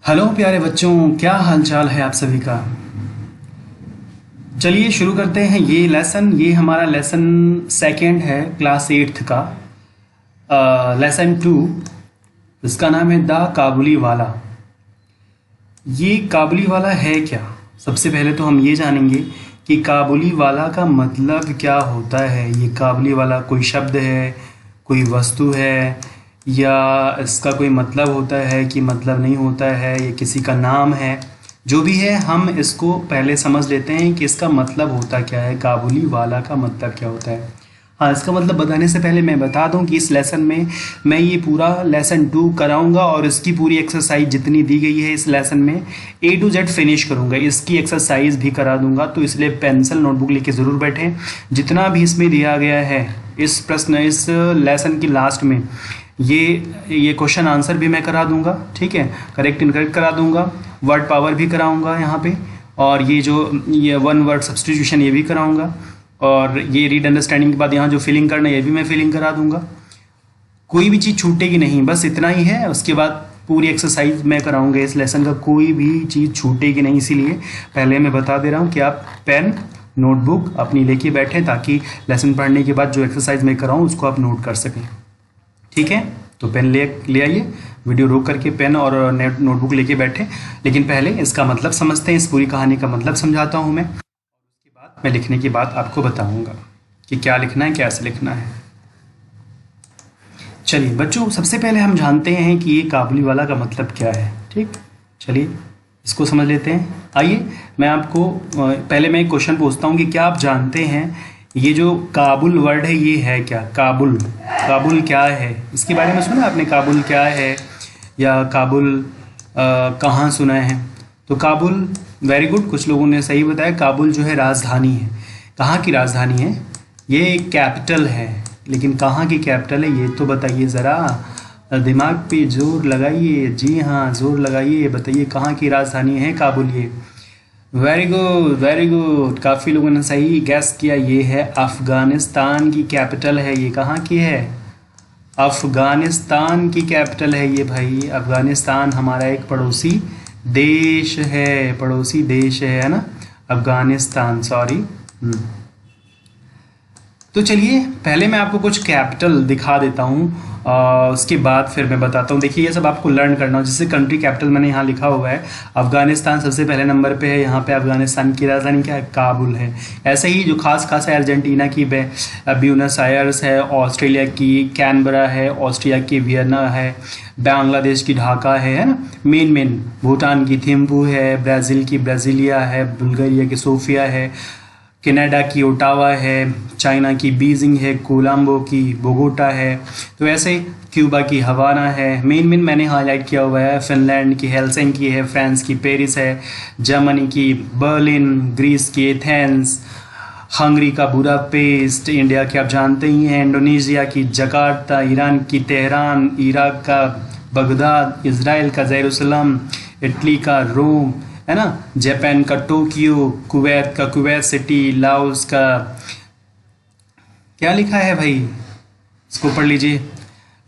Hello प्यारे बच्चों, क्या हालचाल है आप सभी का। चलिए शुरू करते हैं ये लेसन। ये हमारा लेसन सेकंड है क्लास 8th का, लेसन 2। इसका नाम है द काबुली वाला। ये काबुली वाला है क्या? सबसे पहले तो हम ये जानेंगे कि काबुली वाला का मतलब क्या होता है। ये काबुली वाला कोई शब्द है, कोई वस्तु है, या इसका कोई मतलब होता है कि मतलब नहीं होता है, ये किसी का नाम है। जो भी है हम इसको पहले समझ लेते हैं कि इसका मतलब होता क्या है, काबुली वाला का मतलब क्या होता है। हाँ, इसका मतलब बताने से पहले मैं बता दूं कि इस लेसन में मैं ये पूरा लेसन 2 कराऊंगा और इसकी पूरी एक्सरसाइज जितनी दी गई है इस लेसन में A to Z फिनिश करूंगा, इसकी एक्सरसाइज भी करा दूंगा। तो इसलिए पेंसिल नोटबुक लेके ज़रूर बैठें। जितना भी इसमें दिया गया है इस प्रश्न इस लेसन की लास्ट में ये क्वेश्चन आंसर भी मैं करा दूंगा, ठीक है। करेक्ट इनकरेक्ट करा दूंगा, वर्ड पावर भी कराऊंगा यहाँ पे, और ये वन वर्ड सब्स्टिट्यूशन ये भी कराऊंगा, और ये रीड अंडरस्टैंडिंग के बाद यहाँ जो फिलिंग करना है ये भी मैं फिलिंग करा दूंगा। कोई भी चीज़ छूटेगी नहीं, बस इतना ही है। उसके बाद पूरी एक्सरसाइज मैं कराऊंगा इस लेसन का, कोई भी चीज़ छूटेगी नहीं। इसीलिए पहले मैं बता दे रहा हूँ कि आप पेन नोटबुक अपनी लेके बैठें ताकि लेसन पढ़ने के बाद जो एक्सरसाइज मैं कराऊँ उसको आप नोट कर सकें, ठीक है। तो पेन ले आइए, वीडियो रोक करके पेन और नोटबुक लेके बैठे। लेकिन पहले इसका मतलब समझते हैं, इस पूरी कहानी का मतलब समझाता हूँ मैं। उसके बाद मैं लिखने की बात आपको बताऊँगा कि क्या लिखना है, कैसे लिखना है। चलिए बच्चों, सबसे पहले हम जानते हैं कि ये काबुली वाला का मतलब क्या है, ठीक। चलिए इसको समझ लेते हैं। आइए मैं आपको पहले मैं एक क्वेश्चन पूछता हूँ कि क्या आप जानते हैं ये जो काबुल वर्ड है ये है क्या? काबुल क्या है? इसके बारे में सुना आपने, काबुल क्या है या काबुल कहाँ सुना है? तो काबुल, वेरी गुड, कुछ लोगों ने सही बताया। काबुल जो है राजधानी है। कहाँ की राजधानी है? ये कैपिटल है, लेकिन कहाँ की कैपिटल है ये तो बताइए ज़रा, दिमाग पे जोर लगाइए। जी हाँ, जोर लगाइए, बताइए कहाँ की राजधानी है काबुल। ये वेरी गुड, काफ़ी लोगों ने सही गैस किया। ये है अफ़गानिस्तान की कैपिटल है। ये कहाँ की है? अफ़गानिस्तान की कैपिटल है ये भाई। अफ़गानिस्तान हमारा एक पड़ोसी देश है ना, अफ़गानिस्तान, सॉरी। तो चलिए पहले मैं आपको कुछ कैपिटल दिखा देता हूँ, उसके बाद फिर मैं बताता हूँ। देखिए ये सब आपको लर्न करना हो। जैसे कंट्री कैपिटल मैंने यहाँ लिखा हुआ है, अफगानिस्तान सबसे पहले नंबर पे है। यहाँ पे अफगानिस्तान की राजधानी क्या है? काबुल है। ऐसे ही जो खास है, अर्जेंटीना की ब्यूनस आयर्स है, ऑस्ट्रेलिया की कैनबरा है, ऑस्ट्रिया की वियना है, बांग्लादेश की ढाका है ना, मेन भूटान की थिम्पू है, ब्राज़ील की ब्राज़ीलिया है, बुल्गारिया की सोफिया है, कनाडा की ओटावा है, चाइना की बीजिंग है, कोलंबो की बोगोटा है। तो ऐसे क्यूबा की हवाना है। मेन मैंने हाईलाइट किया हुआ है। फिनलैंड की हेलसिंकी है, फ्रांस की पेरिस है, जर्मनी की बर्लिन, ग्रीस की एथेंस, हंगरी का बुडापेस्ट, इंडिया के आप जानते ही हैं, इंडोनेशिया की जकार्ता, ईरान की तेहरान, इराक का बगदाद, इज़राइल का जेरूसलम, इटली का रोम, है ना, जापान का टोक्यो, कुवैत का कुवैत सिटी, लाओस का क्या लिखा है भाई, इसको पढ़ लीजिए,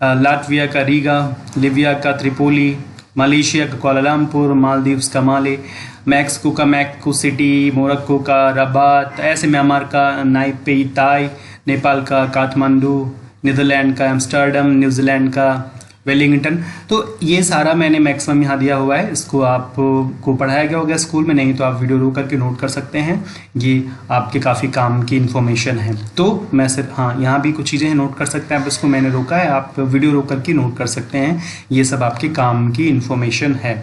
लाटविया का रीगा, लिबिया का त्रिपोली, मलेशिया का कुआलालंपुर, मालदीव्स का माले, मैक्सिको का मैक्सिको सिटी, मोरक्को का रबात, ऐसे म्यांमार का नाइपेइताई, नेपाल का काठमांडू, नीदरलैंड का एम्स्टर्डम, न्यूजीलैंड का वेलिंगटन। तो ये सारा मैंने मैक्सिमम यहाँ दिया हुआ है। इसको आपको पढ़ाया गया होगा स्कूल में, नहीं तो आप वीडियो रोक करके नोट कर सकते हैं। ये आपके काफ़ी काम की इन्फॉर्मेशन है। तो मैं सिर्फ, हाँ, यहाँ भी कुछ चीज़ें नोट कर सकते हैं आप। इसको मैंने रोका है, आप वीडियो रोक करके नोट कर सकते हैं। ये सब आपके काम की इन्फॉर्मेशन है।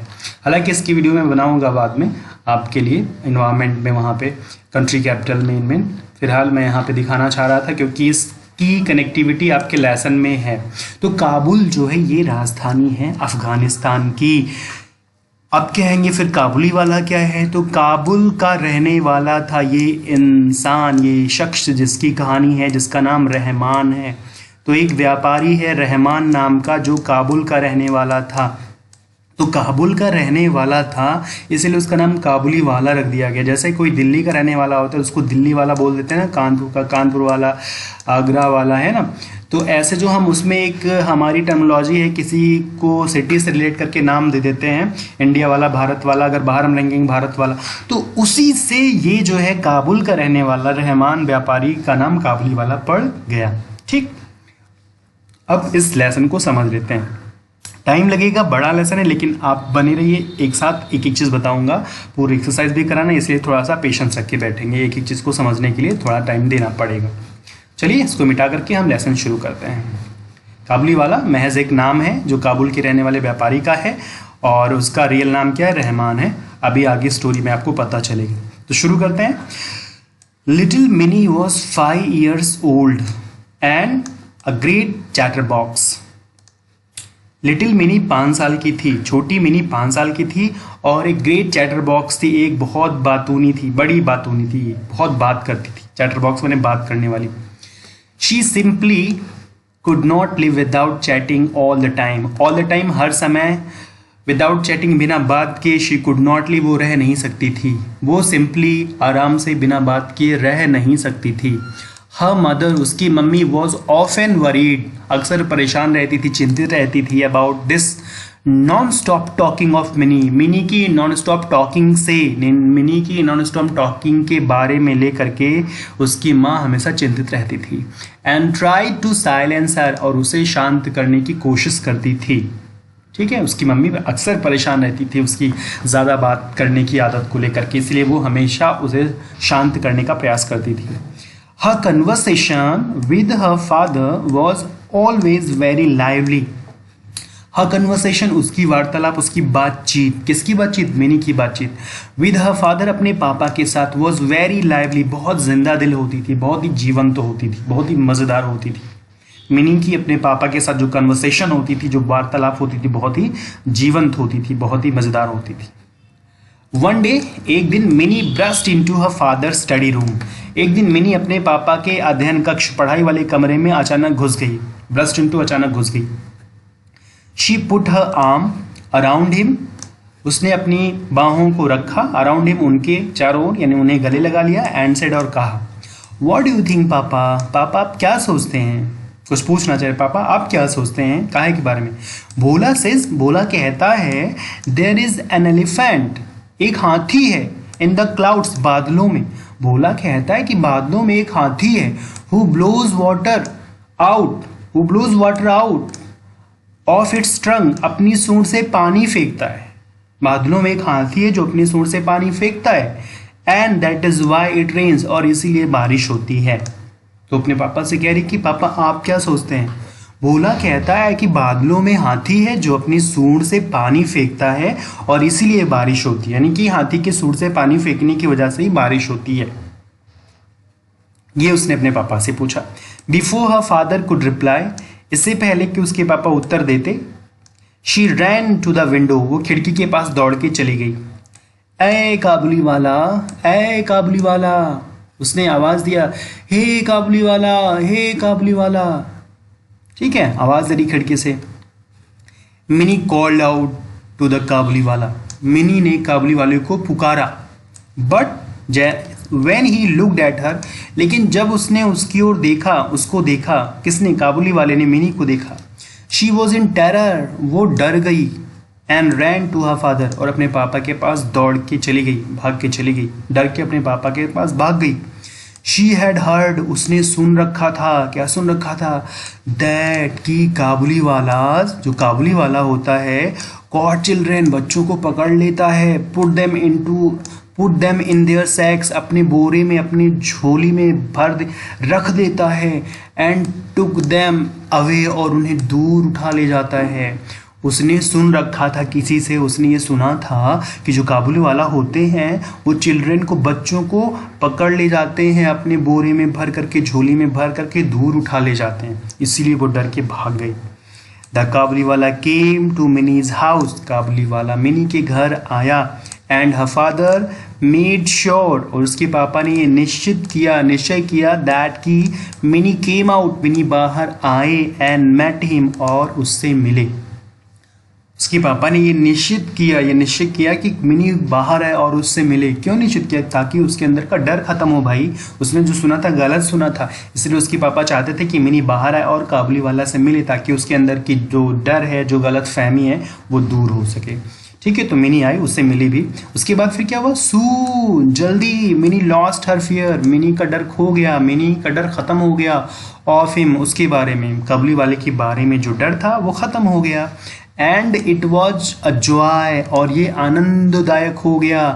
हालाँकि इसकी वीडियो मैं बनाऊँगा बाद में आपके लिए, इन्वायरमेंट में, वहाँ पर कंट्री कैपिटल मेन। फिलहाल मैं यहाँ पर दिखाना चाह रहा था क्योंकि की कनेक्टिविटी आपके लेसन में है। तो काबुल जो है ये राजधानी है अफगानिस्तान की। अब कहेंगे फिर काबुली वाला क्या है? तो काबुल का रहने वाला था ये इंसान, ये शख्स जिसकी कहानी है, जिसका नाम रहमान है। तो एक व्यापारी है रहमान नाम का जो काबुल का रहने वाला था। तो काबुल का रहने वाला था, इसलिए उसका नाम काबुली वाला रख दिया गया। जैसे कोई दिल्ली का रहने वाला होता है उसको दिल्ली वाला बोल देते हैं ना, कानपुर का कानपुर वाला, आगरा वाला, है ना। तो ऐसे जो हम उसमें एक हमारी टर्मिनोलॉजी है, किसी को सिटी से रिलेट करके नाम दे देते हैं, इंडिया वाला, भारत वाला, अगर बाहर हम लेंगे भारत वाला, तो उसी से ये जो है काबुल का रहने वाला रहमान व्यापारी का नाम काबुली वाला पड़ गया। ठीक, अब इस लेसन को समझ लेते हैं। टाइम लगेगा, बड़ा लेसन है, लेकिन आप बने रहिए, एक साथ एक एक चीज़ बताऊंगा, पूरी एक्सरसाइज भी कराना, इसलिए थोड़ा सा पेशेंस रख के बैठेंगे, एक एक चीज़ को समझने के लिए थोड़ा टाइम देना पड़ेगा। चलिए इसको मिटा करके हम लेसन शुरू करते हैं। काबुली वाला महज एक नाम है जो काबुल के रहने वाले व्यापारी का है, और उसका रियल नाम क्या है, रहमान है। अभी आगे स्टोरी में आपको पता चलेगी। तो शुरू करते हैं। Little mini was 5 years old and a great chatterbox. Little mini 5 साल की थी, छोटी मिनी 5 साल की थी, और एक ग्रेट चैटर बॉक्स थी, एक बहुत बातूनी थी, बड़ी बातूनी थी, बहुत बात करती थी। चैटर बॉक्स मैंने बात करने वाली। She simply could not live without chatting all the time. All the time, हर समय, विदाउट चैटिंग, बिना बात के, शी कुड नॉट लिव, वो रह नहीं सकती थी। वो सिंपली, आराम से, बिना बात किए रह नहीं सकती थी। हर मदर, उसकी मम्मी, वॉज ऑफन वरीड, अक्सर परेशान रहती थी, चिंतित रहती थी, about this non stop talking of mini, mini की नॉन स्टॉप टॉकिंग से, मिनी की नॉन स्टॉप टॉकिंग के बारे में लेकर के उसकी माँ हमेशा चिंतित रहती थी। एंड ट्राई टू साइलेंस हर, और उसे शांत करने की कोशिश करती थी। ठीक है, उसकी मम्मी अक्सर परेशान रहती थी उसकी ज़्यादा बात करने की आदत को लेकर के, इसलिए वो हमेशा उसे शांत करने का प्रयास करती थी। Her conversation with her father was always very lively. Her conversation, उसकी वार्तालाप, उसकी बातचीत, किसकी बातचीत, मिनी की बातचीत, with her father, अपने पापा के साथ, was very lively, बहुत जिंदा दिल होती थी, बहुत ही जीवंत होती थी, बहुत ही मज़ेदार होती थी। मिनी की अपने पापा के साथ जो कन्वर्सेशन होती थी, जो वार्तालाप होती थी, बहुत ही जीवंत होती थी, बहुत ही मज़ेदार होती थी। वन डे, एक दिन, mini burst into her father study room. एक दिन मिनी अपने पापा के अध्ययन कक्ष, पढ़ाई वाले कमरे में अचानक घुस गई। ब्रस्ट इनटू, अचानक घुस गई। She put her arm around him, उसने अपनी बाहों को रखा, अराउंड हिम, उनके चारों ओर, यानी उन्हें गले लगा लिया। एंड सेड, और कहा, व्हाट डू यू थिंक पापा, पापा आप क्या सोचते हैं, कुछ पूछना चाहिए, पापा आप क्या सोचते हैं, काहे के बारे में। भोला सेज, भोला कहता है, देयर इज एन एलिफेंट, एक हाथी है, इन द क्लाउड्स, बादलों में। भोला कहता है कि बादलों में एक हाथी है। Who blows water out, who blows water out of its trunk, अपनी सूंड से पानी फेंकता है। बादलों में एक हाथी है जो अपनी सूंड से पानी फेंकता है। And that is why it rains, और इसीलिए बारिश होती है। तो अपने पापा से कह रही कि पापा आप क्या सोचते हैं। भोला कहता है कि बादलों में हाथी है जो अपनी सूंड से पानी फेंकता है, और इसीलिए बारिश होती है, यानी कि हाथी के सूंड से पानी फेंकने की वजह से ही बारिश होती है। ये उसने अपने पापा से पूछा। Before her father could reply, इससे पहले कि उसके पापा उत्तर देते, she ran to the window, वो खिड़की के पास दौड़ के चली गई। ए काबुली वाला, ए काबुली वाला, उसने आवाज दिया, हे काबुली वाला, हे काबुली वाला। ठीक है, आवाज दे रही खिड़की से। Mini called out to the Kabuliwala, Mini ने काबुली वाले को पुकारा। But when he looked at her, लेकिन जब उसने उसकी ओर देखा, उसको देखा, किसने, काबुली वाले ने मिनी को देखा। शी वॉज इन टेरर, वो डर गई। And ran to her father, और अपने पापा के पास दौड़ के चली गई, भाग के चली गई, डर के अपने पापा के पास भाग गई। शी हैड हर्ड, उसने सुन रखा था, क्या सुन रखा था, दैट की काबुली वाला, जो काबुली वाला होता है, कॉट चिल्ड्रेन, बच्चों को पकड़ लेता है, पुट देम इन देयर सैक्स, अपने बोरे में, अपनी झोली में रख देता है। एंड टुक देम अवे, और उन्हें दूर उठा ले जाता है। उसने सुन रखा था किसी से, उसने ये सुना था कि जो काबुली वाला होते हैं वो चिल्ड्रन को, बच्चों को पकड़ ले जाते हैं, अपने बोरे में भर करके, झोली में भर करके दूर उठा ले जाते हैं, इसीलिए वो डर के भाग गई। द काबुली वाला came to Mini's house, Kabuliwala mini के घर आया। And her father made sure, और उसके पापा ने ये निश्चय किया दैट की मिनी केम आउट, मिनी बाहर आए, एंड मेट हिम, और उससे मिले। उसके पापा ने ये निश्चित किया कि मिनी बाहर है और उससे मिले। क्यों निश्चित किया? ताकि उसके अंदर का डर खत्म हो भाई। उसने जो सुना था गलत सुना था, इसलिए उसके पापा चाहते थे कि मिनी बाहर आए और काबुली वाला से मिले, ताकि उसके अंदर की जो डर है, जो गलत फहमी है, वो दूर हो सके। ठीक है, तो मिनी आई, उससे मिली भी। उसके बाद फिर क्या हुआ? जल्दी mini lost her fear, mini का डर खो गया, मिनी का डर खत्म हो गया। ऑफ हिम, उसके बारे में, काबुली वाले के बारे में जो डर था वो खत्म हो गया। And it was a joy, और ये आनंददायक हो गया,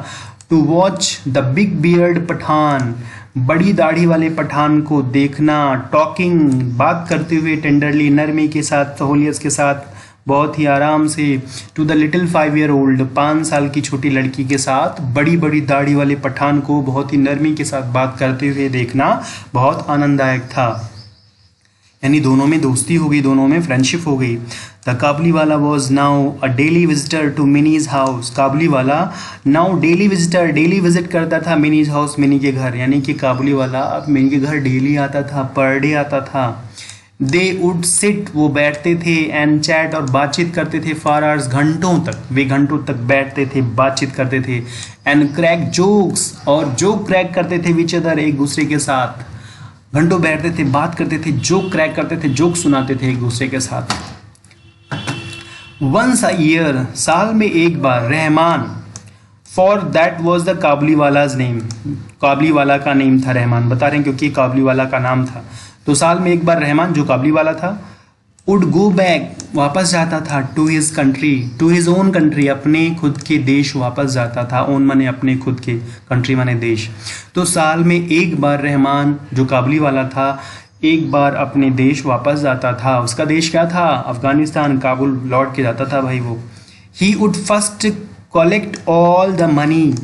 to watch the big beard Pathan, बड़ी दाढ़ी वाले पठान को देखना। टॉकिंग, बात करते हुए, टेंडरली, नरमी के साथ, सहूलियत के साथ, बहुत ही आराम से, to the little 5 year old, 5 साल की छोटी लड़की के साथ बड़ी बड़ी दाढ़ी वाले पठान को बहुत ही नरमी के साथ बात करते हुए देखना बहुत आनंददायक था। यानी दोनों में दोस्ती हो गई, दोनों में फ्रेंडशिप हो गई। The Kabuliwala was now a daily visitor to Mini's house, Kabuliwala now daily visitor, daily visit करता था मिनीज हाउस, मिनी के घर। यानी कि काबुली वाला अब मिनी के घर डेली आता था, पर डे आता था। दे वुड सिट, वो बैठते थे, एंड चैट, और बातचीत करते थे, फॉर आवर्स, घंटों तक, वे घंटों तक बैठते थे, बातचीत करते थे। एंड क्रैक जोक्स, और जोक क्रैक करते थे विच अदर, एक दूसरे के साथ। घंटों बैठते थे, बात करते थे, जोक क्रैक करते थे, जोक सुनाते थे एक दूसरे के साथ। वंस अ ईयर, साल में एक बार, Rahman, for that was the Kabuliwala's name, Kabuliwala का नेम था रहमान, बता रहे हैं क्योंकि काबुली वाला का नाम था। तो साल में एक बार रहमान, जो काबुली वाला था, वुड गो बैक, वापस जाता था, to his country, to his own country, अपने खुद के देश वापस जाता था। ओन माने अपने खुद के, कंट्री माने देश। तो साल में एक बार रहमान, जो काबुली वाला था, एक बार अपने देश वापस जाता था। उसका देश क्या था? अफगानिस्तान, काबुल लौट के जाता था भाई वो। He would first collect all the money,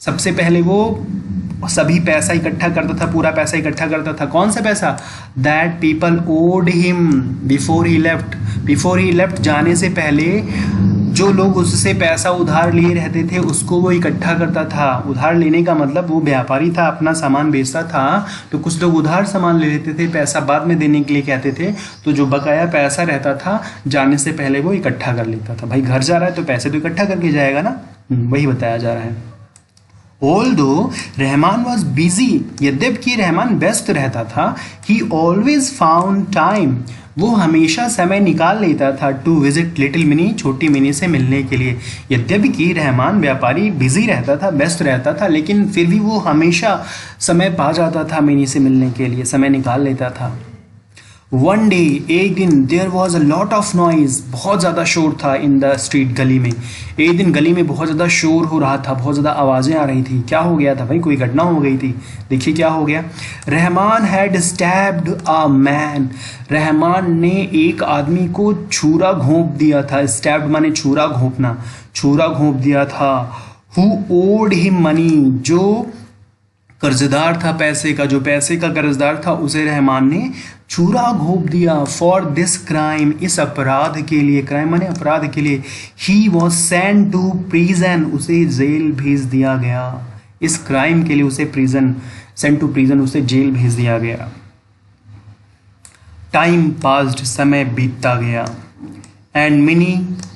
सबसे पहले वो सभी पैसा इकट्ठा करता था, पूरा पैसा इकट्ठा करता था। कौन सा पैसा? That people owed him before he left, before he left, जाने से पहले जो लोग उससे पैसा उधार लिए रहते थे उसको वो इकट्ठा करता था। उधार लेने का मतलब वो व्यापारी था, अपना सामान बेचता था, तो कुछ लोग उधार सामान ले लेते थे, पैसा बाद में देने के लिए कहते थे। तो जो बकाया पैसा रहता था जाने से पहले वो इकट्ठा कर लेता था। भाई घर जा रहा है तो पैसे तो इकट्ठा करके जाएगा ना, वही बताया जा रहा है। Although रहमान वॉज बिजी, यद्यपि रहमान व्यस्त रहता था, ही ऑलवेज फाउंड टाइम, वो हमेशा समय निकाल लेता था, टू विजिट लिटिल मिनी, छोटी मिनी से मिलने के लिए। यद्यपि कि रहमान व्यापारी बिजी रहता था, व्यस्त रहता था, लेकिन फिर भी वो हमेशा समय पा जाता था मिनी से मिलने के लिए, समय निकाल लेता था। वन डे, एक दिन, there was a lot of noise, बहुत ज़्यादा शोर था इन द स्ट्रीट, गली में। एक दिन गली में बहुत ज़्यादा शोर हो रहा था, बहुत ज़्यादा आवाज़ें आ रही थी। क्या हो गया था भाई? कोई घटना हो गई थी। देखिए क्या हो गया। Rahman had stabbed a man, Rahman ने एक आदमी को छुरा घोंप दिया था। स्टैब्ड माने छुरा घोंपना, छुरा घोंप दिया था। हु ओड हिम मनी, जो कर्जदार था पैसे का, जो पैसे का कर्जदार था, उसे रहमान ने छुरा घोंप दिया। फॉर दिस क्राइम, इस अपराध के लिए, क्राइम माने अपराध के लिए, he was sent to prison, उसे जेल भेज दिया गया। इस क्राइम के लिए उसे प्रिजन, सेंट टू प्रिजन, उसे जेल भेज दिया गया। टाइम पास्ड, समय बीतता गया। एंड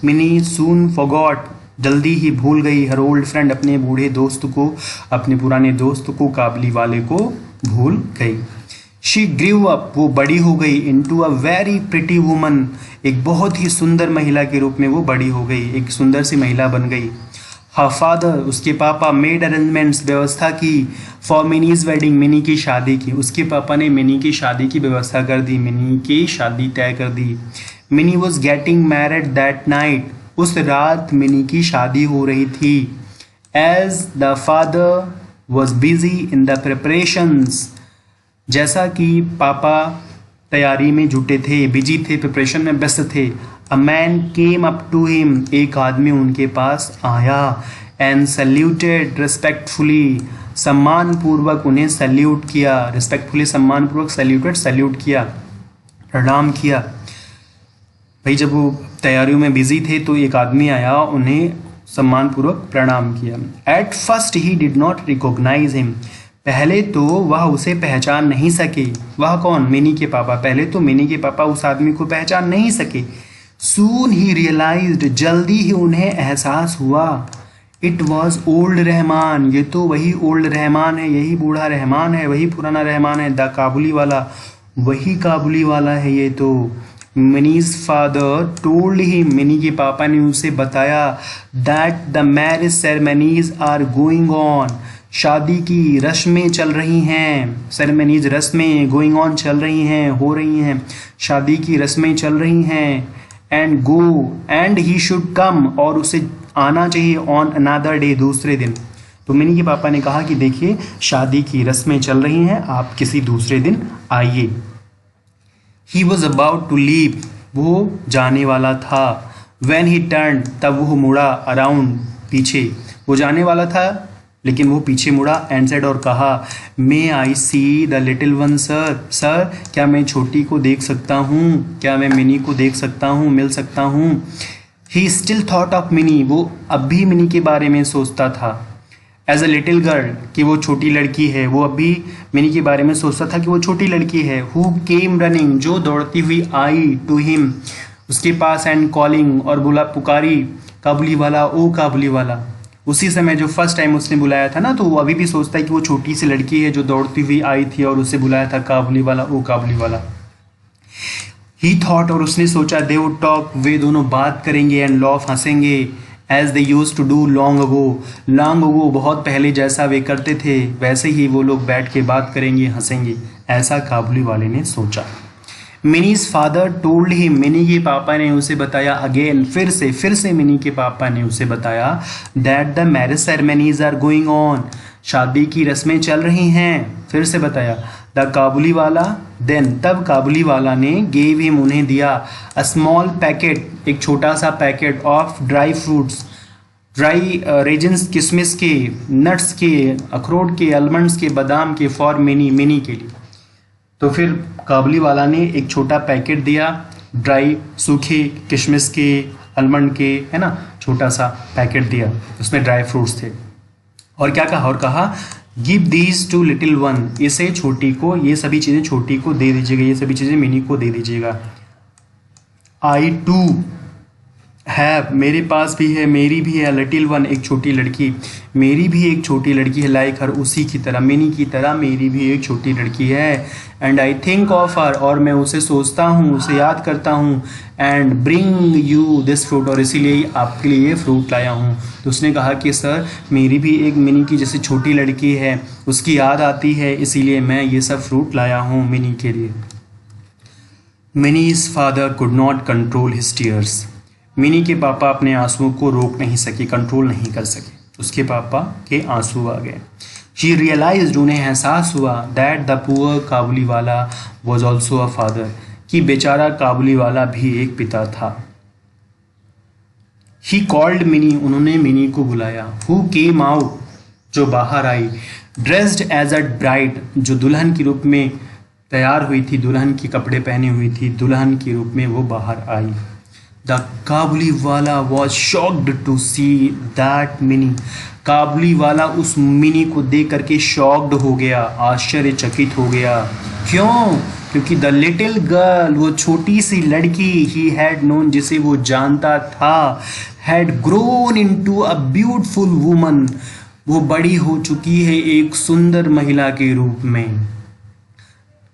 मिनी सून फॉरगॉट, जल्दी ही भूल गई, हर ओल्ड फ्रेंड, अपने बूढ़े दोस्त को, अपने पुराने दोस्त को, काबुली वाले को भूल गई। शी ग्रीव अप, वो बड़ी हो गई, into a very pretty woman, एक बहुत ही सुंदर महिला के रूप में वो बड़ी हो गई, एक सुंदर सी महिला बन गई। हर फादर, उसके पापा, मेड अरेंजमेंट्स, व्यवस्था की, फॉर मिनीज वेडिंग, मिनी की शादी की। उसके पापा ने मिनी की शादी की व्यवस्था कर दी, मिनी की शादी तय कर दी। Mini was getting married that night, उस रात मिनी की शादी हो रही थी। As the father was busy in the preparations, जैसा कि पापा तैयारी में जुटे थे, बिजी थे, प्रिपरेशन में व्यस्त थे। A man came up to him, एक आदमी उनके पास आया। एंड सल्यूटेड रिस्पेक्टफुली, सम्मान पूर्वक उन्हें सल्यूट किया। रिस्पेक्टफुली, सम्मान पूर्वक, सल्यूटेड, सल्यूट किया, प्रणाम किया। भाई जब वो तैयारियों में बिजी थे तो एक आदमी आया, उन्हें सम्मानपूर्वक प्रणाम किया। At first he did not recognise him, पहले तो वह उसे पहचान नहीं सके। वह कौन? मिनी के पापा। पहले तो मिनी के पापा उस आदमी को पहचान नहीं सके। सून ही रियलाइज्ड, जल्दी ही उन्हें एहसास हुआ, इट वॉज ओल्ड रहमान, ये तो वही ओल्ड रहमान है, यही बूढ़ा रहमान है, वही पुराना रहमान है, द काबुली वाला, वही काबुली वाला है ये तो। Mini's father told him, Mini के पापा ने उसे बताया, that the marriage ceremonies are going on, शादी की रस्में चल रही हैं, सेरेमनीज रस्में गोइंग ऑन चल रही हैं, हो रही हैं, शादी की रस्में चल रही हैं, and go and he should come, और उसे आना चाहिए, ऑन अनदर डे, दूसरे दिन। तो मिनी के पापा ने कहा कि देखिए शादी की रस्में चल रही हैं, आप किसी दूसरे दिन आइए। He was about to leave, वो जाने वाला था। व्हेन ही टर्न, तब वो मुड़ा, अराउंड, पीछे, वो जाने वाला था लेकिन वो पीछे मुड़ा, एंड सेड, और कहा, may I see the little one sir, sir क्या मैं छोटी को देख सकता हूँ, क्या मैं मिनी को देख सकता हूँ, मिल सकता हूँ। He still thought of mini, वो अब भी मिनी के बारे में सोचता था, एज अ लिटिल गर्ल, कि वो छोटी लड़की है, वो अभी मिनी के बारे में सोचता था कि वो छोटी लड़की है। हु केम रनिंग, जो दौड़ती हुई आई, टू हिम, उसके पास, एंड कॉलिंग, और बोला, पुकारी, काबुली वाला, ओ काबुली वाला। उसी समय जो फर्स्ट टाइम उसने बुलाया था ना, तो वो अभी भी सोचता है कि वो छोटी सी लड़की है जो दौड़ती हुई आई थी और उसे बुलाया था, काबुली वाला, ओ काबुली वाला। ही थॉट, और उसने सोचा, दे वुड टॉक, वे दोनों बात करेंगे, एंड लॉफ, हंसेंगे, as they use to do long ago, बहुत पहले जैसा वे करते थे वैसे ही वो लोग बैठ के बात करेंगे, हंसेंगे, ऐसा काबुली वाले ने सोचा। Minis father told him, Mini के पापा ने उसे बताया, अगेन, फिर से मिनी के पापा ने उसे बताया, that the marriage ceremonies are going on, शादी की रस्में चल रही हैं, फिर से बताया। द काबुली वाला, देन, तब काबुली वाला ने, गेव हिम, उन्हें दिया, अ स्मॉल पैकेट, एक छोटा सा packet, of dry fruits, dry resins, किशमिश के, नट्स के, अखरोट के, आलमंड्स के, बादाम के, फॉर मिनी के लिए। तो फिर काबुली वाला ने एक छोटा पैकेट दिया, ड्राई, सूखे किशमिश के, आलमंड के, है ना, छोटा सा पैकेट दिया, उसमें ड्राई फ्रूट्स थे। और क्या कहा, और कहा, give these two little one, इसे छोटी को, ये सभी चीज़ें छोटी को दे दीजिएगा, ये सभी चीज़ें मिनी को दे दीजिएगा। आई टू हैव, मेरे पास भी है, मेरी भी है, लिटिल वन, एक छोटी लड़की, मेरी भी एक छोटी लड़की है, लाइक हर, उसी की तरह, मिनी की तरह मेरी भी एक छोटी लड़की है। And I think of her, और मैं उसे सोचता हूँ, उसे याद करता हूँ, and bring you this fruit, और इसीलिए आपके लिए ये फ्रूट लाया हूँ। तो उसने कहा कि सर मेरी भी एक मिनी की जैसे छोटी लड़की है, उसकी याद आती है, इसीलिए मैं ये सब फ्रूट लाया हूँ मिनी के लिए। Minis father could not control his tears, mini के पापा अपने आंसुओं को रोक नहीं सके, कंट्रोल नहीं कर सके, उसके पापा के आंसू आ गए। शी रियलाइज्ड, उन्हें एहसास हुआ, दैट द पुअर काबुली वाला वॉज ऑल्सो अ फादर, कि बेचारा काबुली वाला भी एक पिता था। ही कॉल्ड मिनी, उन्होंने मिनी को बुलाया। हु केम आउट, जो बाहर आई। ड्रेस्ड एज अ ब्राइड, जो दुल्हन के रूप में तैयार हुई थी, दुल्हन के कपड़े पहनी हुई थी, दुल्हन के रूप में वो बाहर आई। The Kabuliwala was shocked to see that Mini, Kabuliwala उस मिनी को देख करके शॉक्ड हो गया, आश्चर्यचकित हो गया। क्यों? क्योंकि द लिटिल गर्ल, वो छोटी सी लड़की, ही हैड नोन, जिसे वो जानता था, had grown into a beautiful woman, वो बड़ी हो चुकी है एक सुंदर महिला के रूप में।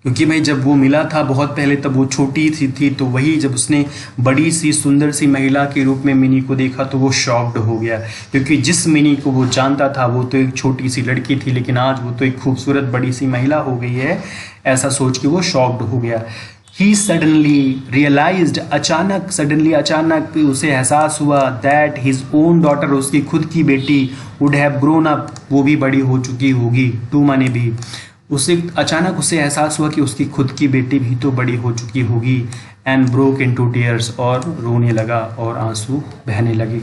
क्योंकि भाई जब वो मिला था बहुत पहले तब वो छोटी सी थी, तो वही जब उसने बड़ी सी सुंदर सी महिला के रूप में मिनी को देखा तो वो शॉक्ड हो गया, क्योंकि जिस मिनी को वो जानता था वो तो एक छोटी सी लड़की थी, लेकिन आज वो तो एक खूबसूरत बड़ी सी महिला हो गई है, ऐसा सोच के वो शॉक्ड हो गया। ही सडनली रियलाइज्ड, अचानक उसे एहसास हुआ, दैट हिज ओन डॉटर, उसकी खुद की बेटी, वुड हैव ग्रोन अप, वो भी बड़ी हो चुकी होगी, टू माने भी, अचानक उसे एहसास हुआ कि उसकी खुद की बेटी भी तो बड़ी हो चुकी होगी। एंड ब्रोक इनटू टीयर्स, और रोने लगा और आंसू बहने लगे।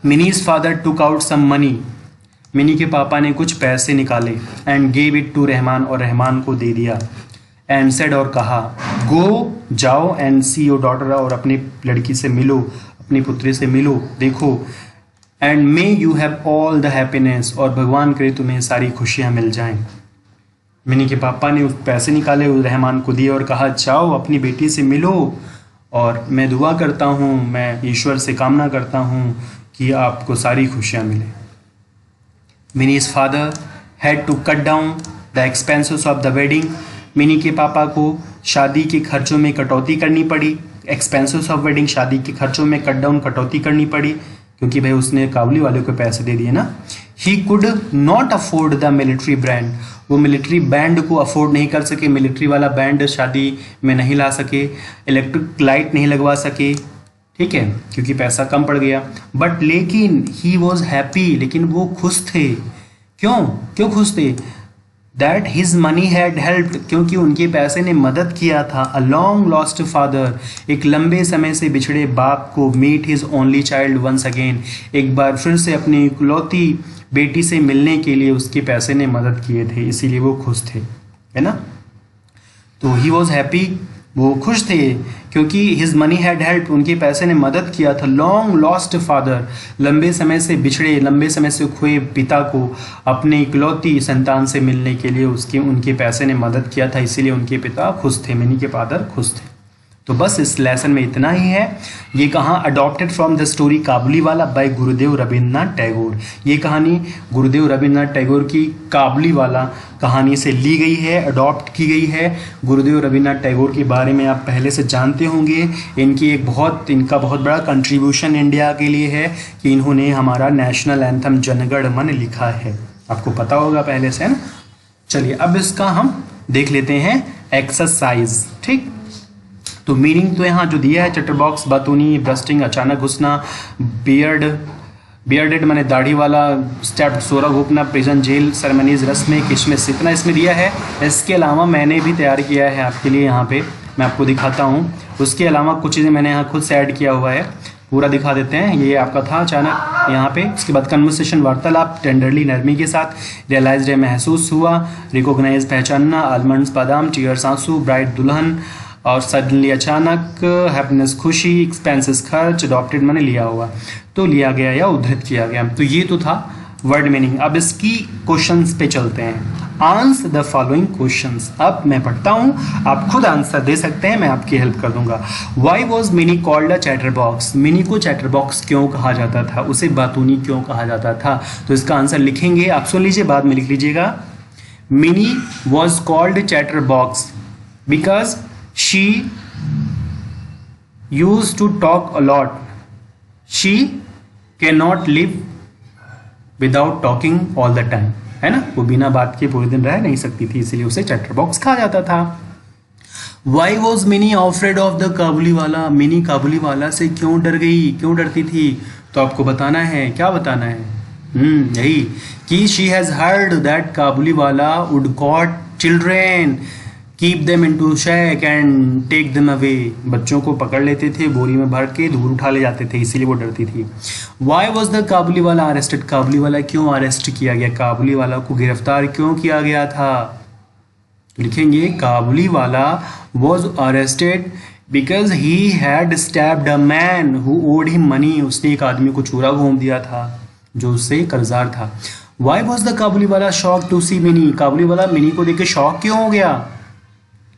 Mini's father took out some money, Mini के पापा ने कुछ पैसे निकाले, and gave it to Rahman, और रहमान को दे दिया। एंड सेड, और कहा, गो, जाओ, एंड सी योर डॉटर, और अपनी लड़की से मिलो, अपनी पुत्री से मिलो, देखो, and may you have all the happiness, और भगवान करे तुम्हें सारी खुशियाँ मिल जाएं। मिनी के पापा ने उस पैसे निकाले, उस रहमान को दिए और कहा, जाओ अपनी बेटी से मिलो और मैं दुआ करता हूँ, मैं ईश्वर से कामना करता हूँ कि आपको सारी खुशियाँ मिलें। Mini's father had to cut down the expenses of the wedding. Mini के पापा को शादी के खर्चों में कटौती करनी पड़ी। एक्सपेंसेस ऑफ वेडिंग, शादी के खर्चों में कटौती करनी पड़ी, क्योंकि भाई उसने काबुली वाले को पैसे दे दिए ना। He could not afford the military band. वो मिलिट्री बैंड को अफोर्ड नहीं कर सके, मिलिट्री वाला बैंड शादी में नहीं ला सके, इलेक्ट्रिक लाइट नहीं लगवा सके, ठीक है, क्योंकि पैसा कम पड़ गया। बट लेकिन ही वॉज हैप्पी, लेकिन वो खुश थे। क्यों खुश थे? That his money had helped, क्योंकि उनके पैसे ने मदद किया था। अ लॉन्ग लॉस्ट फादर, एक लंबे समय से बिछड़े बाप को, meet his only child once again, एक बार फिर से अपनी इकलौती बेटी से मिलने के लिए उसके पैसे ने मदद किए थे, इसीलिए वो खुश थे, है ना। तो ही वॉज हैप्पी, वो खुश थे क्योंकि हिज मनी हैड हेल्प, उनके पैसे ने मदद किया था। लॉन्ग लॉस्ट फादर, लंबे समय से बिछड़े, लंबे समय से खोए पिता को अपने इकलौती संतान से मिलने के लिए उनके पैसे ने मदद किया था, इसीलिए उनके पिता खुश थे, मिनी के फादर खुश थे। तो बस इस लेसन में इतना ही है। ये कहाँ अडॉप्टेड फ्रॉम द स्टोरी काबुली वाला बाय गुरुदेव रविन्द्रनाथ टैगोर। ये कहानी गुरुदेव रविन्द्रनाथ टैगोर की काबुली वाला कहानी से ली गई है, अडॉप्ट की गई है। गुरुदेव रविन्द्रनाथ टैगोर के बारे में आप पहले से जानते होंगे। इनका बहुत बड़ा कंट्रीब्यूशन इंडिया के लिए है कि इन्होंने हमारा नेशनल एंथम जनगण मन लिखा है, आपको पता होगा पहले से, है ना। चलिए अब इसका हम देख लेते हैं एक्सरसाइज, ठीक। तो मीनिंग तो यहाँ जो दिया है, चटरबॉक्स, बातूनी, ब्रस्टिंग, अचानक घुसना, बियर्डेड माने दाढ़ी वाला, स्टेप्ड, सोरा घोपना, प्रिजन, जेल, सेरेमनीज, रस्में, किशमिश, इतना इसमें दिया है। इसके अलावा मैंने भी तैयार किया है आपके लिए, यहाँ पे मैं आपको दिखाता हूँ। उसके अलावा कुछ चीज़ें मैंने यहाँ खुद से ऐड किया हुआ है, पूरा दिखा देते हैं। ये आपका था अचानक यहाँ पे। उसके बाद कन्वर्सेशन, वार्तालाप, टेंडरली, नरमी के साथ, रियलाइज्ड, महसूस हुआ, रिकॉग्नाइज, पहचानना, आलमंड्स, बादाम, टीयर्स, आंसू, ब्राइट, दुल्हन, और सडनली, अचानक, हैप्पीनेस, खुशी, एक्सपेंसेस, खर्च, अडॉप्टेड माने लिया हुआ, तो लिया गया या उद्धृत किया गया। तो ये तो था वर्ड मीनिंग। अब इसकी क्वेश्चंस पे चलते हैं। Answer the following questions. अब मैं पढ़ता हूँ, आप खुद आंसर दे सकते हैं, मैं आपकी हेल्प कर दूंगा। Why was mini called a chatter box? Mini को चैटर बॉक्स क्यों कहा जाता था? उसे बातूनी क्यों कहा जाता था? तो इसका आंसर लिखेंगे, आप सुन लीजिए, बाद में लिख लीजिएगा। Mini was called chatter box because she used to talk a lot. She cannot live without talking all the time, है ना। वो बिना बात के पूरे दिन रह नहीं सकती थी, इसलिए उसे चैटर बॉक्स कहा जाता था। Why was Minnie afraid of the काबुली वाला? मिनी काबुली वाला से क्यों डर गई, क्यों डरती थी? तो आपको बताना है, क्या बताना है? यही कि she has heard that काबुली वाला would caught children, keep them into shack and take them away. बच्चों को पकड़ लेते थे, बोरी में भर के दूर उठा ले जाते थे, इसीलिए वो डरती थी। वाई वॉज द काबुली वाला अरेस्टेड? काबुली वाला क्यों अरेस्ट किया गया? काबुली वाला को गिरफ्तार क्यों किया गया था? लिखेंगे Kabuliwala was arrested because he had stabbed a man who owed him money. उसने एक आदमी को चूरा घूम दिया था जो उससे कर्जदार था। Why was the Kabuliwala shock to see mini? Kabuliwala mini को देख के शॉक क्यों हो गया?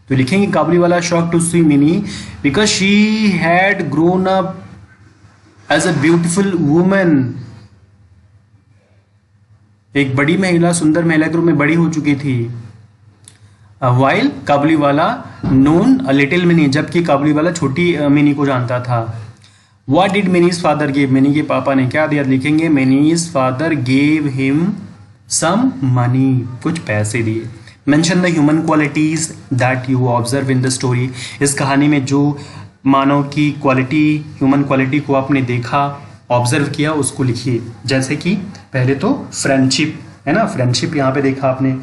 तो लिखेंगे Kabuliwala shock to see Mini because she had grown up as a beautiful woman. एक बड़ी महिला, सुंदर महिला के रूप में बड़ी हो चुकी थी। वाइल काबुली वाला नोन अ लिटिल मिनी, जबकि काबुली वाला छोटी मिनी को जानता था। What did Mini's father give? Mini के पापा ने क्या दिया? लिखेंगे Mini's father gave him some money, कुछ पैसे दिए। Mention the human qualities that you observe in the story. इस कहानी में जो मानव की क्वालिटी, ह्यूमन क्वालिटी को आपने देखा, ऑब्जर्व किया, उसको लिखिए। जैसे कि पहले तो फ्रेंडशिप, है ना, फ्रेंडशिप यहाँ पे देखा आपने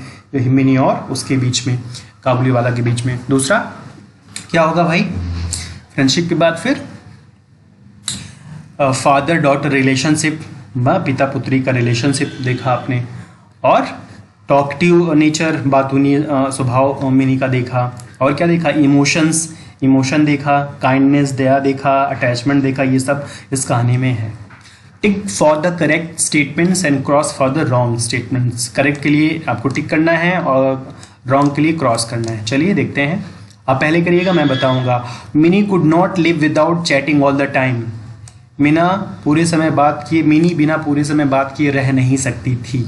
मिनी और उसके बीच में, काबुली वाला के बीच में। दूसरा क्या होगा भाई? फ्रेंडशिप के बाद फिर फादर डॉटर रिलेशनशिप, पिता पुत्री का रिलेशनशिप देखा आपने। और टॉकटिव नेचर, बातूनी स्वभाव मिनी का देखा। और क्या देखा? इमोशंस, इमोशन देखा, काइंडनेस, दया देखा, अटैचमेंट देखा, ये सब इस कहानी में है। Tick for the correct statements and cross for the wrong statements. Correct के लिए आपको टिक करना है और रॉन्ग के लिए क्रॉस करना है। चलिए देखते हैं आप पहले करिएगा, मैं बताऊंगा। Mini could not live without chatting all the time. Meena पूरे समय बात किए, मिनी बिना पूरे समय बात किए रह नहीं सकती थी।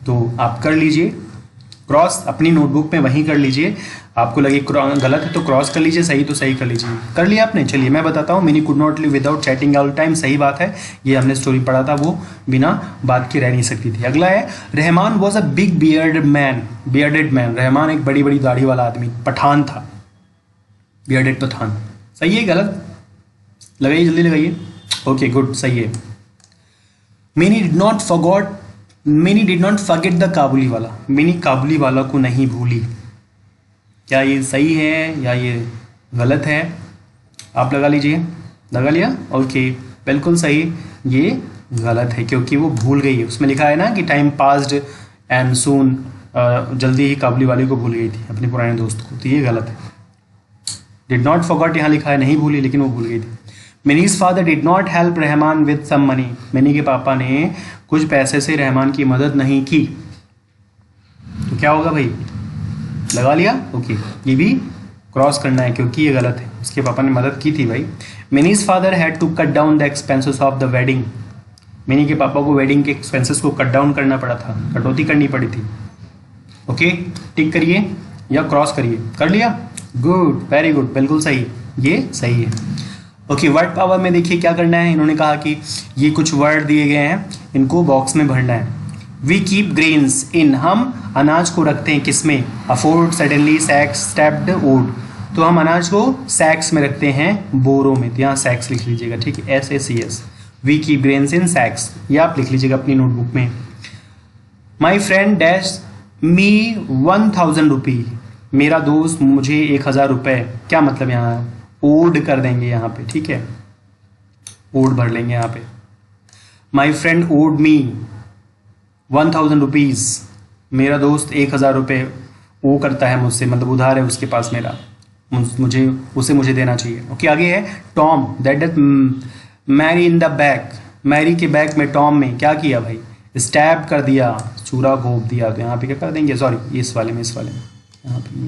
तो आप कर लीजिए क्रॉस अपनी नोटबुक में, वहीं कर लीजिए। आपको लगे गलत है तो क्रॉस कर लीजिए, सही तो सही कर लीजिए। कर लिया आपने? चलिए मैं बताता हूँ। Mini could not live without chatting all time, सही बात है, ये हमने स्टोरी पढ़ा था, वो बिना बात के रह नहीं सकती थी। अगला है Rahman was a big bearded man. Rahman एक बड़ी बड़ी दाढ़ी वाला आदमी, पठान था, बियर्डेड पठान। सही है गलत? लगाइए, जल्दी लगाइए। ओके गुड, सही है। Mini did not forget the Kabuliwala. Mini काबुली वाला को नहीं भूली। क्या ये सही है या ये गलत है? आप लगा लीजिए। लगा लिया? ओके, बिल्कुल सही। ये गलत है क्योंकि वो भूल गई है। उसमें लिखा है ना कि टाइम पास्ड एंड सून, जल्दी ही काबुली वाले को भूल गई थी, अपने पुराने दोस्त को, तो ये गलत है। डिड नॉट फॉरगॉट यहाँ लिखा है, नहीं भूली, लेकिन वो भूल गई थी। Mini's father did not help Rahman with some money. Mini के पापा ने कुछ पैसे से रहमान की मदद नहीं की, तो क्या होगा भाई? लगा लिया? ओके, ये भी क्रॉस करना है क्योंकि ये गलत है। उसके पापा ने मदद की थी भाई। Mini's father had to cut down the expenses of the wedding. Mini के पापा को वेडिंग के एक्सपेंसेस को कट डाउन करना पड़ा था, कटौती करनी पड़ी थी। ओके, टिक करिए या क्रॉस करिए। कर लिया? गुड, वेरी गुड, बिल्कुल सही, ये सही है। ओके, वर्ड पावर में देखिए क्या करना है। इन्होंने कहा कि ये कुछ वर्ड दिए गए हैं, इनको बॉक्स में भरना है। वी कीप ग्रेन्स इन, हम अनाज को रखते हैं किसमें? Afford, suddenly, sacks, stepped, owed. तो हम अनाज को सैक्स में रखते हैं, बोरों में, तो यहाँ सैक्स लिख लीजिएगा, ठीक है, SACS। We keep grains in sacks, ये आप लिख लीजिएगा अपनी नोटबुक में। My friend dash me 1000 rupee. मेरा दोस्त मुझे 1000 रुपये। क्या मतलब? यहाँ ओड कर देंगे यहाँ पे, ठीक है, ओड भर लेंगे यहाँ पे। My friend owed me 1000 rupees. मेरा दोस्त 1000 रुपये वो करता है मुझसे, मतलब उधार है उसके पास मेरा, मुझे देना चाहिए। ओके, आगे है Tom that does Mary in the back. Mary के बैक में टॉम में क्या किया भाई? स्टैब कर दिया, चूरा घोंप दिया। तो यहाँ पे क्या कर देंगे? सॉरी, इस वाले में यहाँ पे,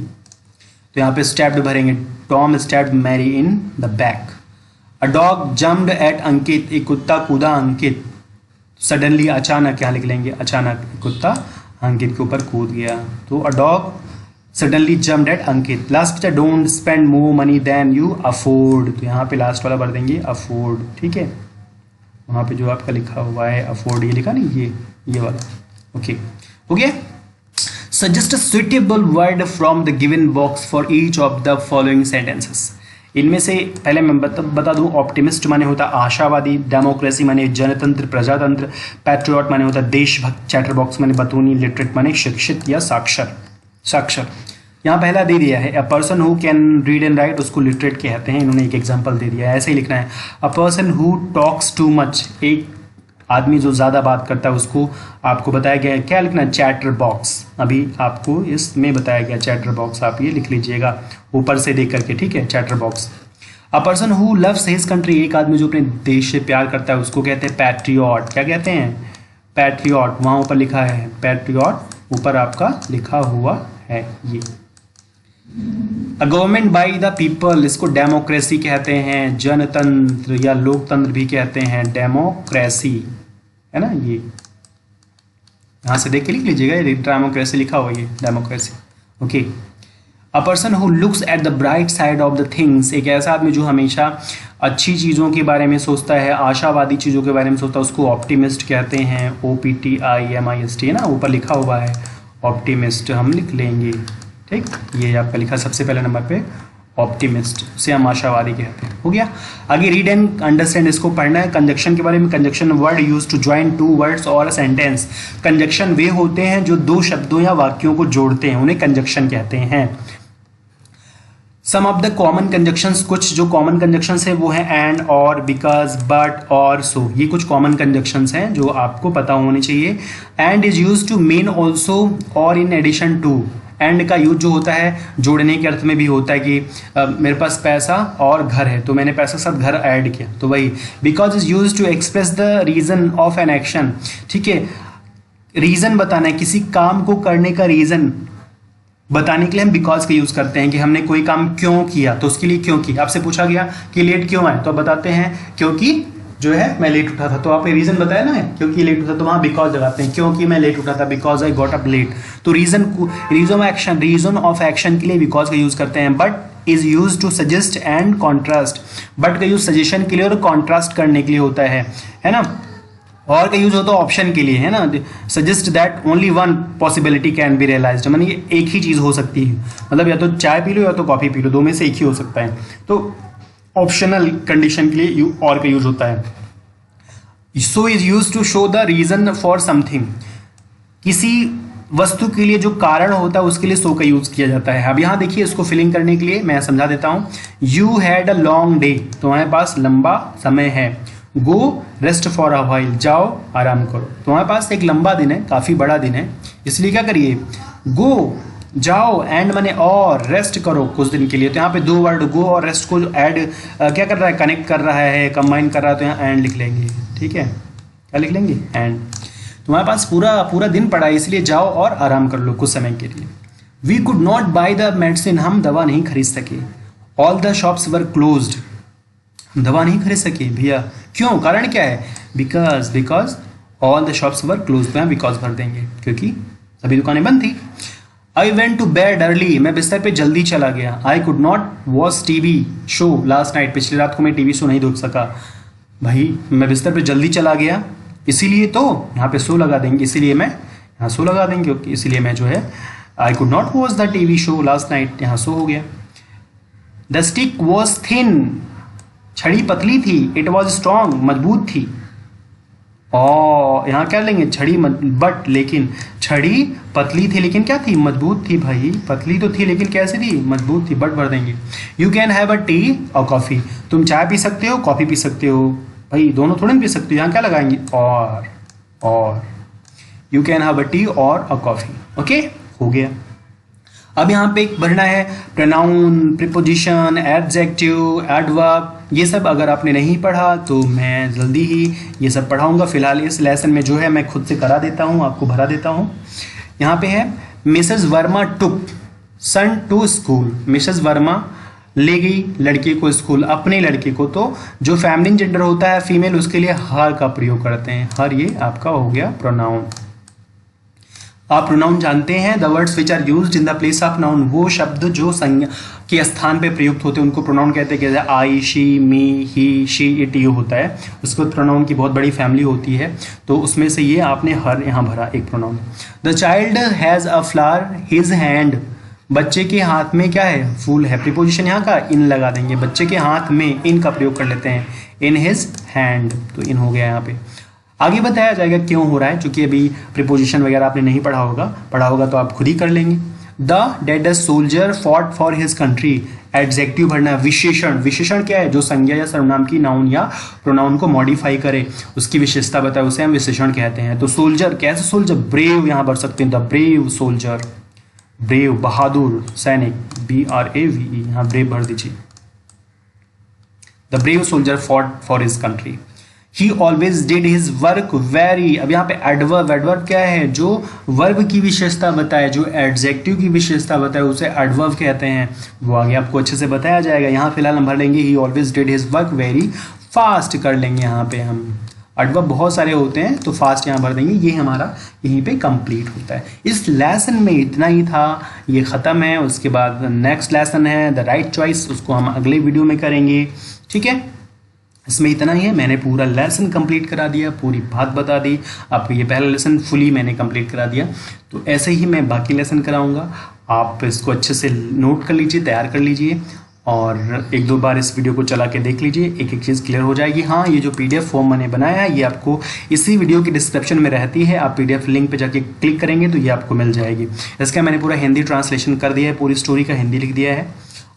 तो यहाँ पे स्टैब्ड भरेंगे। Tom stabbed Mary in the back. A dog jumped at Ankit. एक कुत्ता कूदा अंकित। सडनली, अचानक, यहाँ लिख लेंगे अचानक, कुत्ता अंकित के ऊपर कूद गया। तो a dog suddenly jumped at Ankit. Last बचा don't spend more money than you afford. तो यहाँ पे लास्ट वाला भर देंगे अफोर्ड, ठीक है। वहाँ पे जो आपका लिखा हुआ है अफोर्ड, ये लिखा नहीं, ये वाला। ओके, हो गया। Suggest a suitable word from the given box for each of the following sentences. इनमें से पहले मैं बता दूं, ऑप्टिमिस्ट माने होता आशावादी, डेमोक्रेसी माने जनतंत्र प्रजातंत्र, पैट्रियट माने होता देशभक्त, चैटर बॉक्स माने बतूनी, लिटरेट माने शिक्षित या साक्षर। यहाँ पहला दे दिया है, a person who can read and right, उसको लिटरेट कहते हैं। इन्होंने एक एग्जाम्पल दे दिया है, ऐसे ही लिखना है। A person who talks too much, एक आदमी जो ज़्यादा बात करता है उसको आपको बताया गया है। क्या लिखना है? Chatter box. अभी आपको इसमें बताया गया चैटर बॉक्स, आप ये लिख लीजिएगा ऊपर से देख करके, ठीक है, chatter box. A person who loves his country, एक आदमी जो अपने देश से प्यार करता है उसको कहते हैं पैट्रियट। क्या कहते हैं? पैट्रियट। वहाँ ऊपर लिखा है पैट्रियट, ऊपर आपका लिखा हुआ है ये। A government by the people, इसको डेमोक्रेसी कहते हैं, जनतंत्र या लोकतंत्र भी कहते हैं, डेमोक्रेसी, है ना। ये यहाँ से देख के लिख लीजिएगा, ये डेमोक्रेसी लिखा हुआ, ये democracy. Okay. A person who looks at the bright side of the things, एक ऐसा आदमी जो हमेशा अच्छी चीज़ों के बारे में सोचता है, आशावादी चीज़ों के बारे में सोचता है, उसको ऑप्टिमिस्ट कहते हैं, OPTIMIST, है ना, ऊपर लिखा हुआ है ऑप्टिमिस्ट, हम लिख लेंगे, ठीक। ये आपका लिखा सबसे पहले नंबर पे ऑप्टिमिस्ट, उसे हम आशावादी कहते हैं। हो गया। आगे रीड एंड अंडरस्टैंड, इसको पढ़ना है। कंजक्शन के बारे में, conjunction word use to join two words और अ सेंटेंस। कंजक्शन वे होते हैं जो दो शब्दों या वाक्यों को जोड़ते हैं, उन्हें कंजक्शन कहते हैं। सम ऑफ द कॉमन कंजक्शंस, कुछ जो कॉमन कंजक्शंस है वो है एंड, और, बिकॉज, बट, और, सो। ये कुछ कॉमन कंजक्शंस हैं जो आपको पता होने चाहिए। And is use to mean also और इन एडिशन टू। एंड का यूज जो होता है जोड़ने के अर्थ में भी होता है कि मेरे पास पैसा और घर है तो मैंने पैसा के साथ घर ऐड किया, तो वही। Because is use to express the reason of an action, ठीक है, रीजन बताना है किसी काम को करने का रीजन, बताने के लिए हम बिकॉज का यूज करते हैं कि हमने कोई काम क्यों किया, तो उसके लिए क्यों किया। आपसे पूछा गया कि लेट क्यों आए, तो आप बताते हैं क्योंकि जो है मैं लेट उठा था, तो आप रीजन बताया ना क्योंकि लेट उठा, तो वहां बिकॉज लगाते हैं, क्योंकि मैं लेट उठा था, because I got up late. तो रीजन ऑफ एक्शन के लिए बिकॉज का यूज करते हैं। But is use to suggest and contrast, but का यूज सजेशन के लिए और कॉन्ट्रास्ट करने के लिए होता है ना। और का यूज होता है ऑप्शन के लिए, है ना, suggest that only one possibility can be realised, मानी एक ही चीज हो सकती है, मतलब या तो चाय पी लो या तो कॉफी पी लो, दो में से एक ही हो सकता है। तो ऑप्शनल कंडीशन के लिए और का यूज होता है। So is use to show the reason for something, किसी वस्तु के लिए जो कारण होता है उसके लिए सो का यूज किया जाता है। अब यहाँ देखिए, इसको फिलिंग करने के लिए मैं समझा देता हूँ। You had a long day, तुम्हारे पास लंबा समय है। गो रेस्ट फॉर अ व्हाइल, जाओ आराम करो, तुम्हारे पास एक लंबा दिन है, काफी बड़ा दिन है, इसलिए क्या करिए, गो जाओ, एंड माने और, रेस्ट करो कुछ दिन के लिए। तो यहाँ पे दो वर्ड गो और रेस्ट को ऐड क्या कर रहा है, कनेक्ट कर रहा है, कंबाइन कर रहा है, तो यहाँ एंड लिख लेंगे। ठीक है, क्या लिख लेंगे, एंड। तुम्हारे पास पूरा दिन पड़ा है, इसलिए जाओ और आराम कर लो कुछ समय के लिए। We could not buy the medicine, हम दवा नहीं खरीद सके। All the shops were closed, दवा नहीं खरीद सके भैया, क्यों, कारण क्या है, because all the shops were close, तो यहाँ बिकॉज भर देंगे क्योंकि सभी दुकानें बंद थी। I went to bed early, मैं बिस्तर पे जल्दी चला गया। I could not watch TV show last night, पिछली रात को मैं टीवी शो नहीं देख सका। भाई मैं बिस्तर पे जल्दी चला गया, इसीलिए तो यहाँ पे सो लगा देंगे, इसीलिए मैं यहाँ सो लगा देंगे, इसीलिए मैं जो है आई could not watch the TV show last night, यहाँ सो हो गया। द स्टिक वॉज थिन, छड़ी पतली थी। इट वॉज स्ट्रॉन्ग, मजबूत थी। और यहाँ क्या लेंगे, छड़ी बट, लेकिन छड़ी पतली थी लेकिन क्या थी, मजबूत थी। भाई पतली तो थी लेकिन कैसी थी, मजबूत थी, बट भर देंगे। You can have a T और कॉफी, तुम चाय पी सकते हो, कॉफी पी सकते हो, भाई दोनों थोड़े ना पी सकते हो, यहाँ क्या लगाएंगे, और you can have a T और अ कॉफी। ओके, हो गया। अब यहाँ पे एक बढ़ना है प्रोनाउन, प्रीपोजिशन, एडजेक्टिव, एडवर्ब, ये सब अगर आपने नहीं पढ़ा तो मैं जल्दी ही ये सब पढ़ाऊंगा। फिलहाल इस लेसन में जो है मैं खुद से करा देता हूँ, आपको भरा देता हूँ। यहाँ पे है Mrs Verma took son to school, Mrs Verma ले गई लड़के को स्कूल, अपने लड़के को। तो जो फेमिनिन जेंडर होता है फीमेल, उसके लिए हर का प्रयोग करते हैं, हर ये आपका हो गया प्रोनाउन। आप प्रोनाउन जानते हैं, the words which are used in the place of noun, वो शब्द जो संज्ञा के स्थान पे प्रयुक्त होते हैं उनको प्रोनाउन कहते हैं। जैसे I, she, me, he, she, it, you होता है, उसको प्रोनाउन की बहुत बड़ी फैमिली होती है, तो उसमें से ये आपने हर यहाँ भरा एक pronoun. The child has a flower his hand, बच्चे के हाथ में क्या है, फूल है। प्रीपोजिशन यहाँ का इन लगा देंगे, बच्चे के हाथ में इन का प्रयोग कर लेते हैं, इन हिज हैंड, तो इन हो गया यहाँ पे। आगे बताया जाएगा क्यों हो रहा है, क्योंकि अभी प्रीपोजिशन वगैरह आपने नहीं पढ़ा होगा तो आप खुद ही कर लेंगे। The deadest soldier fought for his country, adjective भरना है। विशेषण, विशेषण क्या है, जो संज्ञा या सर्वनाम की नाउन या प्रोनाउन को मॉडिफाई करे, उसकी विशेषता बताए, उसे हम विशेषण कहते हैं। तो सोल्जर, कैसे सोल्जर, ब्रेव यहाँ भर सकते हैं, द ब्रेव सोल्जर, ब्रेव बहादुर सैनिक, BRAVE, यहाँ ब्रेव भर दीजिए। The brave soldier fought for his country. He always did his work very, अब यहाँ पे एडवर्ब, एडवर्ब क्या है, जो वर्ब की विशेषता बताए, जो एडजेक्टिव की विशेषता बताए, उसे एडवर्ब कहते हैं। वो आगे आपको अच्छे से बताया जाएगा। यहाँ फिलहाल हम भर लेंगे he always did his work very fast, कर लेंगे यहाँ पे हम। एडवर्ब बहुत सारे होते हैं तो फास्ट यहाँ भर देंगे, ये हमारा यहीं पे कंप्लीट होता है। इस लेसन में इतना ही था, ये ख़त्म है। उसके बाद नेक्स्ट लेसन है द राइट चॉइस, उसको हम अगले वीडियो में करेंगे। ठीक है, इसमें इतना ही है। मैंने पूरा लेसन कंप्लीट करा दिया, पूरी बात बता दी आपको। ये पहला लेसन फुली मैंने कंप्लीट करा दिया, तो ऐसे ही मैं बाकी लेसन कराऊंगा। आप इसको अच्छे से नोट कर लीजिए, तैयार कर लीजिए, और एक दो बार इस वीडियो को चला के देख लीजिए, एक एक चीज़ क्लियर हो जाएगी। हाँ, ये जो PDF फॉर्म मैंने बनाया है ये आपको इसी वीडियो की डिस्क्रिप्शन में रहती है, आप PDF लिंक पे जाके क्लिक करेंगे तो ये आपको मिल जाएगी। इसका मैंने पूरा हिंदी ट्रांसलेशन कर दिया है, पूरी स्टोरी का हिंदी लिख दिया है,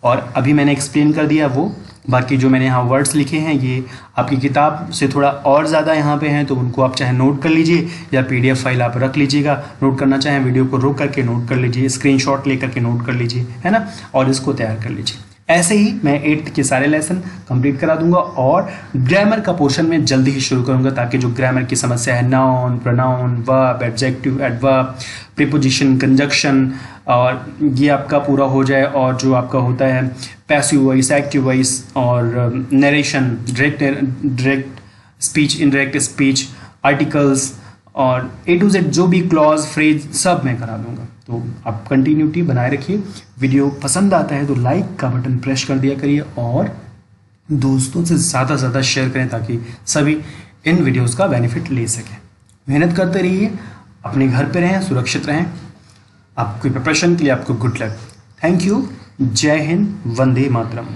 और अभी मैंने एक्सप्लेन कर दिया वो। बाकी जो मैंने यहाँ वर्ड्स लिखे हैं ये आपकी किताब से थोड़ा और ज़्यादा यहाँ पे हैं, तो उनको आप चाहे नोट कर लीजिए या PDF फाइल आप रख लीजिएगा। नोट करना चाहें वीडियो को रोक करके नोट कर लीजिए, स्क्रीनशॉट लेकर के नोट कर लीजिए, है ना, और इसको तैयार कर लीजिए। ऐसे ही मैं 8th के सारे लेसन कंप्लीट करा दूंगा और ग्रामर का पोर्शन में जल्दी ही शुरू करूंगा, ताकि जो ग्रामर की समस्या है, noun, pronoun, verb, adjective, adverb, preposition, conjunction, और ये आपका पूरा हो जाए। और जो आपका होता है पैसिव वॉइस, एक्टिव वॉइस और narration, direct speech, indirect speech, articles और A to Z जो भी क्लॉज, फ्रेज सब मैं करा दूंगा। तो आप कंटिन्यूटी बनाए रखिए। वीडियो पसंद आता है तो लाइक का बटन प्रेस कर दिया करिए और दोस्तों से ज़्यादा शेयर करें, ताकि सभी इन वीडियोस का बेनिफिट ले सकें। मेहनत करते रहिए, अपने घर पे रहें, सुरक्षित रहें। आपकी प्रिपरेशन के लिए आपको गुड लक। Thank you. जय हिंद, वंदे मातरम।